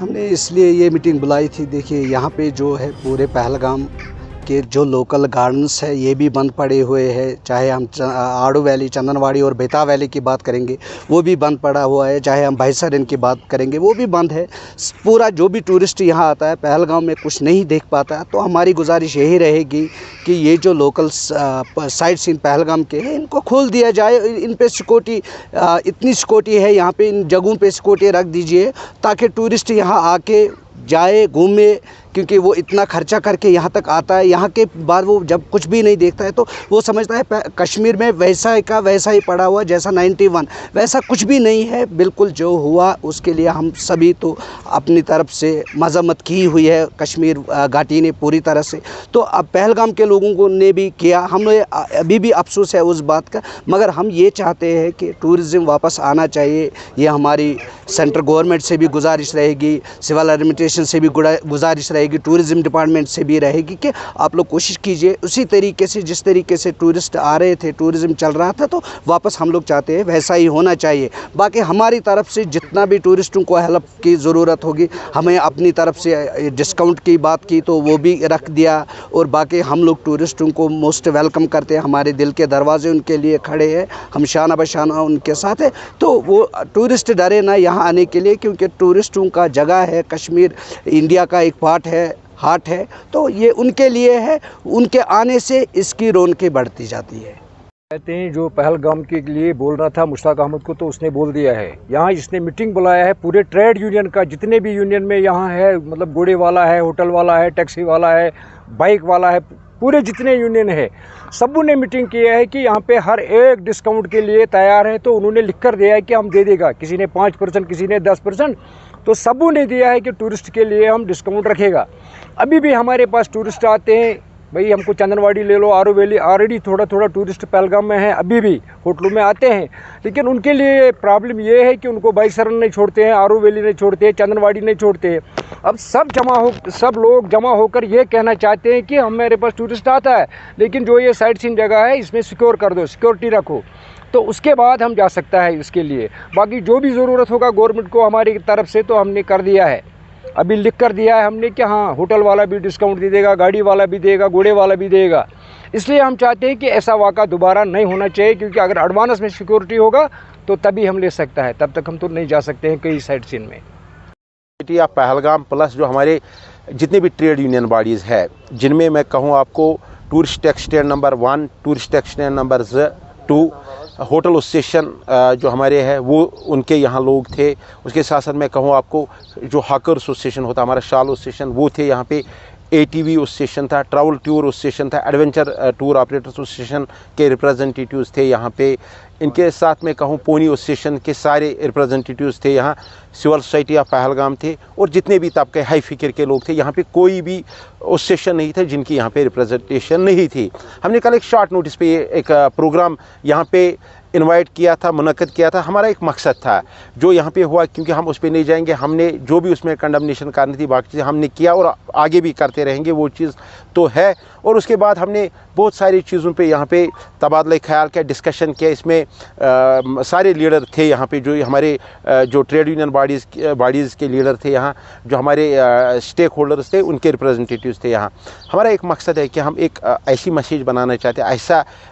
ہم نے اس لیے یہ میٹنگ بلائی تھی. دیکھیے یہاں پہ جو ہے پورے پہلگام کے جو لوکل گارڈنس ہے یہ بھی بند پڑے ہوئے ہیں. چاہے ہم آڑو ویلی, چندن واڑی اور بیتا ویلی کی بات کریں گے وہ بھی بند پڑا ہوا ہے. چاہے ہم بھیسرن کی بات کریں گے وہ بھی بند ہے. پورا جو بھی ٹورسٹ یہاں آتا ہے پہلگام میں کچھ نہیں دیکھ پاتا ہے. تو ہماری گزارش یہی رہے گی کہ یہ جو لوکل سائٹ سین پہلگام کے ہیں ان کو کھول دیا جائے. ان پہ سیکورٹی, اتنی سیکورٹی ہے یہاں پہ, ان جگہوں پہ سیکورٹی رکھ دیجئے تاکہ ٹورسٹ یہاں آ کے جائے, گھومے. کیونکہ وہ اتنا خرچہ کر کے یہاں تک آتا ہے, یہاں کے بعد وہ جب کچھ بھی نہیں دیکھتا ہے تو وہ سمجھتا ہے کشمیر میں ویسا کا ویسا ہی پڑا ہوا جیسا 91. ویسا کچھ بھی نہیں ہے. بالکل جو ہوا اس کے لیے ہم سبھی تو اپنی طرف سے مذمت کی ہوئی ہے کشمیر گھاٹی نے پوری طرح سے. تو اب پہلگام کے لوگوں کو نے بھی کیا, ہم نے ابھی بھی افسوس ہے اس بات کا, مگر ہم یہ چاہتے ہیں کہ ٹورزم واپس آنا چاہیے. یہ ہماری سینٹر گورنمنٹ سے بھی گزارش رہے گی, سول ایڈمنسٹریشن سے بھی گزارش رہے گی, ٹورزم ڈپارٹمنٹ سے بھی رہے گی کہ آپ لوگ کوشش کیجئے اسی طریقے سے جس طریقے سے ٹورسٹ آ رہے تھے, ٹورزم چل رہا تھا تو واپس ہم لوگ چاہتے ہیں ویسا ہی ہونا چاہیے. باقی ہماری طرف سے جتنا بھی ٹورسٹوں کو ہیلپ کی ضرورت ہوگی, ہمیں اپنی طرف سے ڈسکاؤنٹ کی بات کی تو وہ بھی رکھ دیا. اور باقی ہم لوگ ٹورسٹوں کو موسٹ ویلکم کرتے ہیں, ہمارے دل کے دروازے ان کے لیے کھڑے ہیں, ہم شانہ بشانہ ان کے ساتھ ہیں. تو وہ ٹورسٹ ڈرے نہ یہاں آنے کے لیے, کیونکہ ٹورسٹوں کا جگہ ہے, کشمیر انڈیا کا ایک پارٹ ہے, ہارٹ ہے, تو یہ ان کے لیے ہے. ان کے آنے سے اس کی رونقیں بڑھتی جاتی ہے. کہتے ہیں جو پہلگام کے لیے بول رہا تھا مشتاق احمد کو تو اس نے بول دیا ہے. یہاں اس نے میٹنگ بلایا ہے پورے ٹریڈ یونین کا, جتنے بھی یونین میں یہاں ہے, مطلب گھوڑے والا ہے, ہوٹل والا ہے, ٹیکسی والا ہے, بائک والا ہے, پورے جتنے یونین ہے سبوں نے میٹنگ کیا ہے کہ یہاں پہ ہر ایک ڈسکاؤنٹ کے لیے تیار ہے. تو انہوں نے لکھ کر دیا ہے کہ ہم دے دے گا, کسی نے 5%, کسی نے 10%, تو سبوں نے دیا ہے کہ ٹورسٹ کے لیے ہم ڈسکاؤنٹ رکھے گا. ابھی بھی ہمارے پاس ٹورسٹ آتے ہیں بھئی, ہم کو چندن واڑی لے لو, آرو ویلی, آلریڈی تھوڑا تھوڑا ٹورسٹ پہلگام میں ہے, ابھی بھی ہوٹلوں میں آتے ہیں. لیکن ان کے لیے پرابلم یہ ہے کہ ان کو بھیسرن نہیں چھوڑتے ہیں, آرو ویلی نہیں چھوڑتے ہیں, چندن واڑی نہیں چھوڑتے ہیں. اب سب لوگ جمع ہو کر یہ کہنا چاہتے ہیں کہ ہمارے پاس ٹورسٹ آتا ہے لیکن جو یہ سائٹ سین جگہ ہے اس میں سیکور کر دو, سیکورٹی رکھو, تو اس کے بعد ہم جا سکتا ہے اس کے لیے. باقی جو بھی ضرورت ہوگا گورنمنٹ کو ہماری طرف سے تو ہم نے کر دیا ہے, ابھی لکھ کر دیا ہے ہم نے کہ ہاں ہوٹل والا بھی ڈسکاؤنٹ دے گا, گاڑی والا بھی دے گا, گھوڑے والا بھی دے گا. اس لیے ہم چاہتے ہیں کہ ایسا واقعہ دوبارہ نہیں ہونا چاہیے, کیونکہ اگر ایڈوانس میں سیکورٹی ہوگا تو تبھی ہم لے سکتا ہے, تب تک ہم تو نہیں جا سکتے ہیں کئی سائٹ سین میں. پہلگام پلس جو ہمارے جتنے بھی ٹریڈ یونین باڈیز ہے, جن میں میں کہوں آپ کو tourist taxi stand number 1, tourist taxi stand number 2, hotel association جو ہمارے ہے وہ ان کے یہاں لوگ تھے. اس کے ساتھ ساتھ میں کہوں آپ کو جو ہاکر ایسوسیشن ہوتا ہمارا شال ایسوسیشن وہ تھے یہاں پہ, ATV ایسوسیشن تھا, ٹریول ٹور ایسوسیشن تھا, ایڈونچر ٹور آپریٹرس ایسوسیشن کے ریپرزنٹیٹیوز تھے یہاں پہ. ان کے ساتھ میں کہوں پونی ایسوسیشن کے سارے ریپرزنٹیٹیوز تھے یہاں, سول سوسائٹی آف پہلگام تھے, اور جتنے بھی طبقے ہائی فکر کے لوگ تھے یہاں پہ کوئی بھی ایسوسیشن نہیں تھا جن کی یہاں پہ ریپرزنٹیشن نہیں تھی. ہم نے کل ایک شارٹ نوٹس پہ ایک پروگرام یہاں پہ انوائٹ کیا تھا, منعقد کیا تھا. ہمارا ایک مقصد تھا جو یہاں پہ ہوا, کیونکہ ہم اس پہ نہیں جائیں گے, ہم نے جو بھی اس میں کنڈمنیشن کرنی تھی باقی چیزیں ہم نے کیا اور آگے بھی کرتے رہیں گے, وہ چیز تو ہے. اور اس کے بعد ہم نے بہت ساری چیزوں پہ یہاں پہ تبادلہ خیال کیا, ڈسکشن کیا. اس میں سارے لیڈر تھے یہاں پہ, جو ہمارے جو ٹریڈ یونین باڈیز کے لیڈر تھے یہاں, جو ہمارے اسٹیک ہولڈرز تھے ان کے ریپرزنٹیٹیوز تھے یہاں. ہمارا ایک مقصد ہے کہ ہم ایک ایسی میسیج بنانا چاہتے ہیں,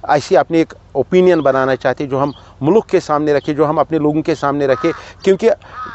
ایسی اپنی ایک اوپینین بنانا چاہتے ہیں جو ہم ملک کے سامنے رکھے, جو ہم اپنے لوگوں کے سامنے رکھے. کیونکہ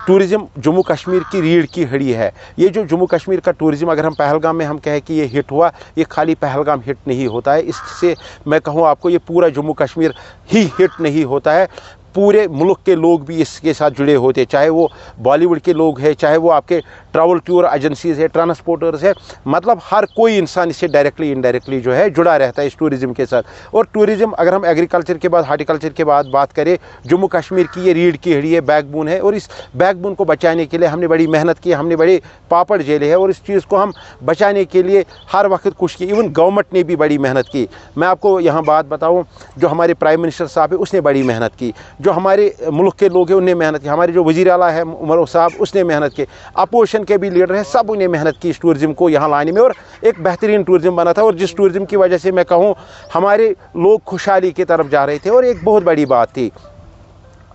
ٹورزم جموں کشمیر کی ریڑھ کی ہڈی ہے. یہ جو جموں کشمیر کا ٹورزم, اگر ہم پہلگام میں ہم کہیں کہ یہ ہٹ ہوا, یہ خالی پہلگام ہٹ نہیں ہوتا ہے. اس سے میں کہوں آپ کو یہ پورا جموں کشمیر ہی ہٹ نہیں ہوتا ہے, پورے ملک کے لوگ بھی اس کے ساتھ جڑے ہوتے ہیں, چاہے وہ بالی ووڈ کے لوگ ہیں, چاہے وہ آپ کے ٹریول ٹور ایجنسیز ہے, ٹرانسپورٹرز ہے, مطلب ہر کوئی انسان اس سے ڈائریکٹلی انڈائریکٹلی جو ہے جڑا رہتا ہے اس ٹورزم کے ساتھ. اور ٹورزم اگر ہم ایگریکلچر کے بعد ہارٹیکلچر کے بعد بات کریں, جموں کشمیر کی یہ ریڑھ کی ہڈی ہے, بیک بون ہے, اور اس بیک بون کو بچانے کے لیے ہم نے بڑی محنت کی, ہم نے بڑے پاپڑ جھیلے ہیں, اور اس چیز کو ہم بچانے کے لیے ہر وقت کچھ کی. ایون گورنمنٹ نے بھی بڑی محنت کی. میں آپ کو یہاں بات بتاؤں, جو ہمارے پرائم منسٹر صاحب ہے اس نے بڑی محنت کی, جو ہمارے ملک کے لوگ ہیں انہوں نے محنت کی, ہمارے جو وزیر اعلیٰ ہے عمر صاحب اس نے محنت کی, اپوزیشن کے بھی لیڈر ہیں, سب نے محنت کی اس ٹورزم کو یہاں لانے میں, اور ایک بہترین ٹورزم بنا تھا. اور جس ٹورزم کی وجہ سے میں کہوں ہمارے لوگ خوشحالی کی طرف جا رہے تھے. اور ایک بہت بڑی بات تھی,